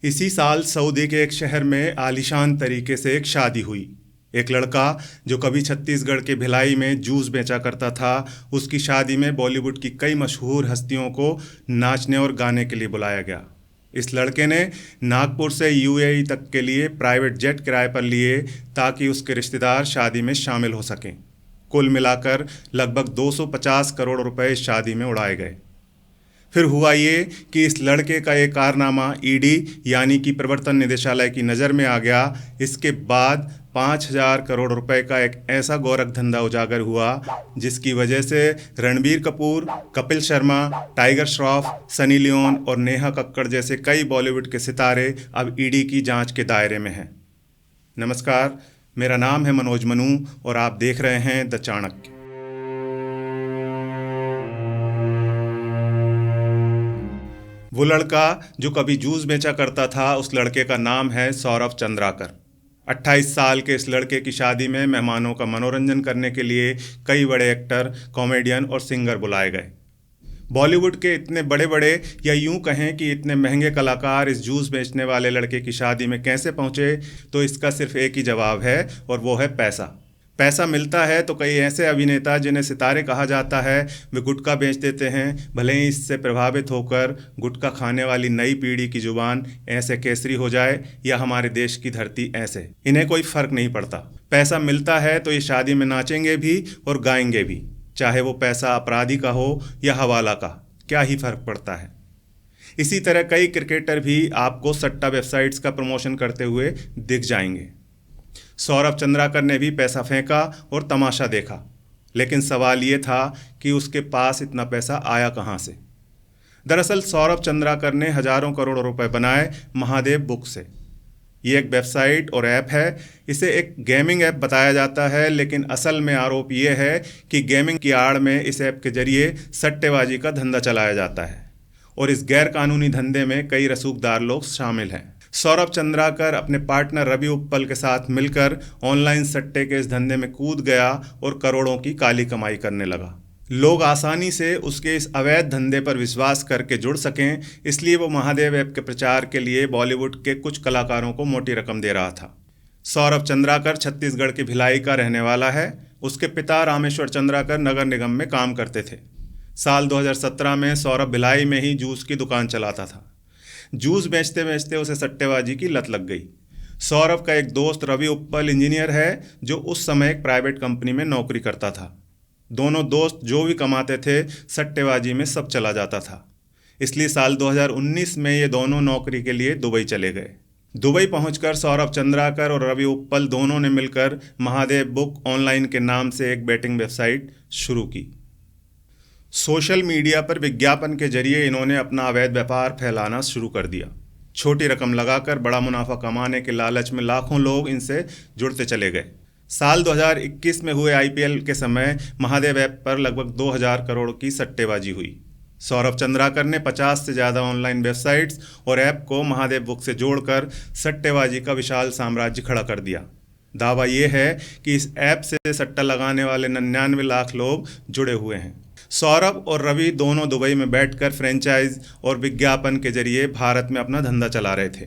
इसी साल सऊदी के एक शहर में आलीशान तरीके से एक शादी हुई। एक लड़का जो कभी छत्तीसगढ़ के भिलाई में जूस बेचा करता था, उसकी शादी में बॉलीवुड की कई मशहूर हस्तियों को नाचने और गाने के लिए बुलाया गया। इस लड़के ने नागपुर से यूएई तक के लिए प्राइवेट जेट किराए पर लिए ताकि उसके रिश्तेदार शादी में शामिल हो सकें। कुल मिलाकर लगभग 250 करोड़ रुपए इस शादी में उड़ाए गए। फिर हुआ ये कि इस लड़के का एक कारनामा ईडी यानी कि प्रवर्तन निदेशालय की नज़र में आ गया। इसके बाद 5,000 करोड़ रुपए का एक ऐसा गोरख धंधा उजागर हुआ जिसकी वजह से Ranbir Kapoor, Kapil Sharma, tiger Shroff, Sunny Leone और नेहा कक्कड़ जैसे कई बॉलीवुड के सितारे अब ईडी की जांच के दायरे में हैं। नमस्कार, मेरा नाम है मनोज मनु और आप देख रहे हैं द चाणक्य। वो लड़का जो कभी जूस बेचा करता था, उस लड़के का नाम है सौरभ चंद्राकर। 28 साल के इस लड़के की शादी में मेहमानों का मनोरंजन करने के लिए कई बड़े एक्टर, कॉमेडियन और सिंगर बुलाए गए। बॉलीवुड के इतने बड़े बड़े या यूं कहें कि इतने महंगे कलाकार इस जूस बेचने वाले लड़के की शादी में कैसे पहुंचे, तो इसका सिर्फ एक ही जवाब है और वो है पैसा। पैसा मिलता है तो कई ऐसे अभिनेता जिन्हें सितारे कहा जाता है, वे गुटखा बेच देते हैं, भले ही इससे प्रभावित होकर गुटखा खाने वाली नई पीढ़ी की जुबान ऐसे केसरी हो जाए या हमारे देश की धरती ऐसे। इन्हें कोई फर्क नहीं पड़ता। पैसा मिलता है तो ये शादी में नाचेंगे भी और गाएंगे भी, चाहे वो पैसा अपराधी का हो या हवाला का, क्या ही फर्क पड़ता है। इसी तरह कई क्रिकेटर भी आपको सट्टा वेबसाइट्स का प्रमोशन करते हुए दिख जाएंगे। सौरभ चंद्राकर ने भी पैसा फेंका और तमाशा देखा, लेकिन सवाल ये था कि उसके पास इतना पैसा आया कहाँ से। दरअसल सौरभ चंद्राकर ने हजारों करोड़ रुपए बनाए महादेव बुक से। ये एक वेबसाइट और ऐप है। इसे एक गेमिंग ऐप बताया जाता है, लेकिन असल में आरोप ये है कि गेमिंग की आड़ में इस ऐप के जरिए सट्टेबाजी का धंधा चलाया जाता है और इस गैर कानूनी धंधे में कई रसूखदार लोग शामिल हैं। सौरभ चंद्राकर अपने पार्टनर रवि उप्पल के साथ मिलकर ऑनलाइन सट्टे के इस धंधे में कूद गया और करोड़ों की काली कमाई करने लगा। लोग आसानी से उसके इस अवैध धंधे पर विश्वास करके जुड़ सकें, इसलिए वो महादेव ऐप के प्रचार के लिए बॉलीवुड के कुछ कलाकारों को मोटी रकम दे रहा था। सौरभ चंद्राकर छत्तीसगढ़ के भिलाई का रहने वाला है। उसके पिता रामेश्वर चंद्राकर नगर निगम में काम करते थे। साल 2017 में सौरभ भिलाई में ही जूस की दुकान चलाता था। जूस बेचते बेचते उसे सट्टेबाजी की लत लग गई। सौरभ का एक दोस्त रवि उप्पल इंजीनियर है, जो उस समय एक प्राइवेट कंपनी में नौकरी करता था। दोनों दोस्त जो भी कमाते थे सट्टेबाजी में सब चला जाता था। इसलिए साल 2019 में ये दोनों नौकरी के लिए दुबई चले गए। दुबई पहुंचकर सौरभ चंद्राकर और रवि उप्पल दोनों ने मिलकर महादेव बुक ऑनलाइन के नाम से एक बेटिंग वेबसाइट शुरू की। सोशल मीडिया पर विज्ञापन के जरिए इन्होंने अपना अवैध व्यापार फैलाना शुरू कर दिया। छोटी रकम लगाकर बड़ा मुनाफा कमाने के लालच में लाखों लोग इनसे जुड़ते चले गए। साल 2021 में हुए आईपीएल के समय महादेव ऐप पर लगभग 2,000 करोड़ की सट्टेबाजी हुई। सौरभ चंद्राकर ने 50 से ज़्यादा ऑनलाइन वेबसाइट्स और ऐप को महादेव बुक से जोड़कर सट्टेबाजी का विशाल साम्राज्य खड़ा कर दिया। दावा यह है कि इस ऐप से सट्टा लगाने वाले 99 लाख लोग जुड़े हुए हैं। सौरभ और रवि दोनों दुबई में बैठकर फ्रेंचाइज और विज्ञापन के जरिए भारत में अपना धंधा चला रहे थे।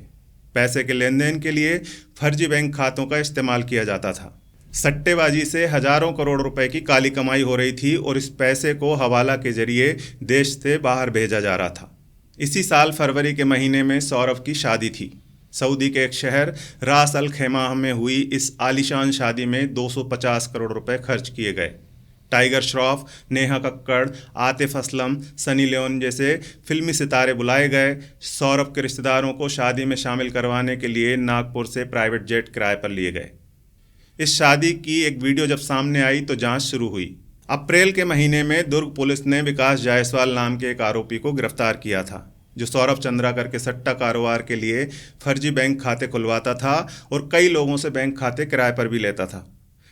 पैसे के लेन देन के लिए फर्जी बैंक खातों का इस्तेमाल किया जाता था। सट्टेबाजी से हजारों करोड़ रुपए की काली कमाई हो रही थी और इस पैसे को हवाला के जरिए देश से बाहर भेजा जा रहा था। इसी साल फरवरी के महीने में सौरभ की शादी थी। सऊदी के एक शहर रास अल खैमा में हुई इस आलीशान शादी में 250 करोड़ रुपए खर्च किए गए। Tiger Shroff, Neha Kakkar, Atif Aslam, Sunny Leone जैसे फिल्मी सितारे बुलाए गए। सौरभ के रिश्तेदारों को शादी में शामिल करवाने के लिए नागपुर से प्राइवेट जेट किराए पर लिए गए। इस शादी की एक वीडियो जब सामने आई तो जांच शुरू हुई। अप्रैल के महीने में दुर्ग पुलिस ने विकास जायसवाल नाम के एक आरोपी को गिरफ्तार किया था, जो सौरभ चंद्राकर के सट्टा कारोबार के लिए फर्जी बैंक खाते खुलवाता था और कई लोगों से बैंक खाते किराए पर भी लेता था,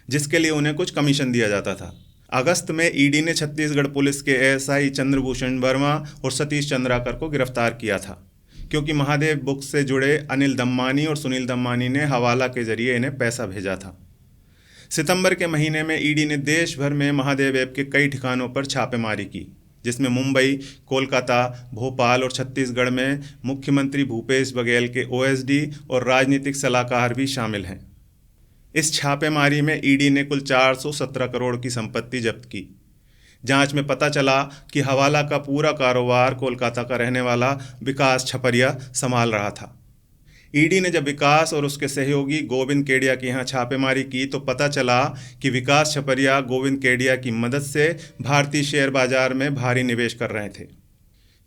जिसके लिए उन्हें कुछ कमीशन दिया जाता था। अगस्त में ईडी ने छत्तीसगढ़ पुलिस के एएसआई चंद्रभूषण वर्मा और सतीश चंद्राकर को गिरफ्तार किया था, क्योंकि महादेव बुक से जुड़े अनिल दम्मानी और सुनील दम्मानी ने हवाला के जरिए इन्हें पैसा भेजा था। सितंबर के महीने में ईडी ने देश भर में महादेव ऐप के कई ठिकानों पर छापेमारी की। जिसमें मुंबई, कोलकाता, भोपाल और छत्तीसगढ़ में मुख्यमंत्री भूपेश बघेल के ओएसडी और राजनीतिक सलाहकार भी शामिल हैं। इस छापेमारी में ईडी ने कुल 417 करोड़ की संपत्ति जब्त की। जांच में पता चला कि हवाला का पूरा कारोबार कोलकाता का रहने वाला विकास छपरिया संभाल रहा था। ईडी ने जब विकास और उसके सहयोगी गोविंद केडिया के यहाँ छापेमारी की तो पता चला कि विकास छपरिया गोविंद केडिया की मदद से भारतीय शेयर बाजार में भारी निवेश कर रहे थे।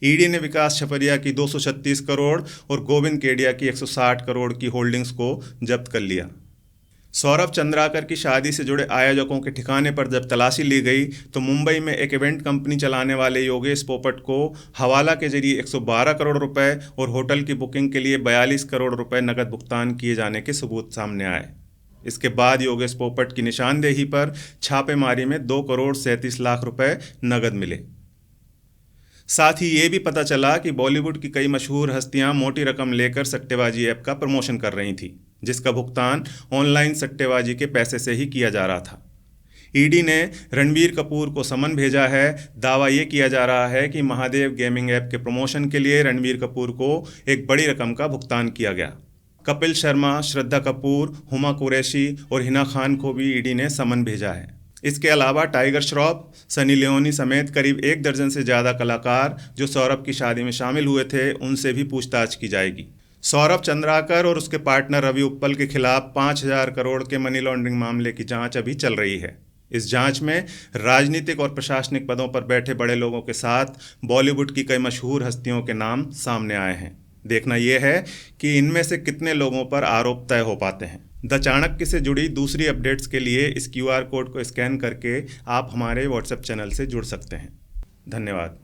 ईडी ने विकास छपरिया की 236 करोड़ और गोविंद केडिया की 160 करोड़ की होल्डिंग्स को जब्त कर लिया। सौरभ चंद्राकर की शादी से जुड़े आयोजकों के ठिकाने पर जब तलाशी ली गई तो मुंबई में एक इवेंट कंपनी चलाने वाले योगेश पोपट को हवाला के जरिए 112 करोड़ रुपए और होटल की बुकिंग के लिए 42 करोड़ रुपए नकद भुगतान किए जाने के सबूत सामने आए। इसके बाद योगेश पोपट की निशानदेही पर छापेमारी में 2 करोड़ 37 लाख रुपए नकद मिले। साथ ही ये भी पता चला कि बॉलीवुड की कई मशहूर हस्तियां मोटी रकम लेकर सट्टेबाजी ऐप का प्रमोशन कर रही थी, जिसका भुगतान ऑनलाइन सट्टेबाजी के पैसे से ही किया जा रहा था। ईडी ने रणबीर कपूर को समन भेजा है। दावा ये किया जा रहा है कि महादेव गेमिंग ऐप के प्रमोशन के लिए रणबीर कपूर को एक बड़ी रकम का भुगतान किया गया। कपिल शर्मा, श्रद्धा कपूर, हुमा कुरैशी और हिना खान को भी ईडी ने समन भेजा है। इसके अलावा टाइगर श्रॉफ, सनी लियोनी समेत करीब 1 दर्जन से ज़्यादा कलाकार जो सौरभ की शादी में शामिल हुए थे, उनसे भी पूछताछ की जाएगी। सौरभ चंद्राकर और उसके पार्टनर रवि उप्पल के खिलाफ 5,000 करोड़ के मनी लॉन्ड्रिंग मामले की जांच अभी चल रही है। इस जांच में राजनीतिक और प्रशासनिक पदों पर बैठे बड़े लोगों के साथ बॉलीवुड की कई मशहूर हस्तियों के नाम सामने आए हैं। देखना यह है कि इनमें से कितने लोगों पर आरोप तय हो पाते हैं। द चाणक्य से जुड़ी दूसरी अपडेट्स के लिए इस QR कोड को स्कैन करके आप हमारे WhatsApp चैनल से जुड़ सकते हैं। धन्यवाद।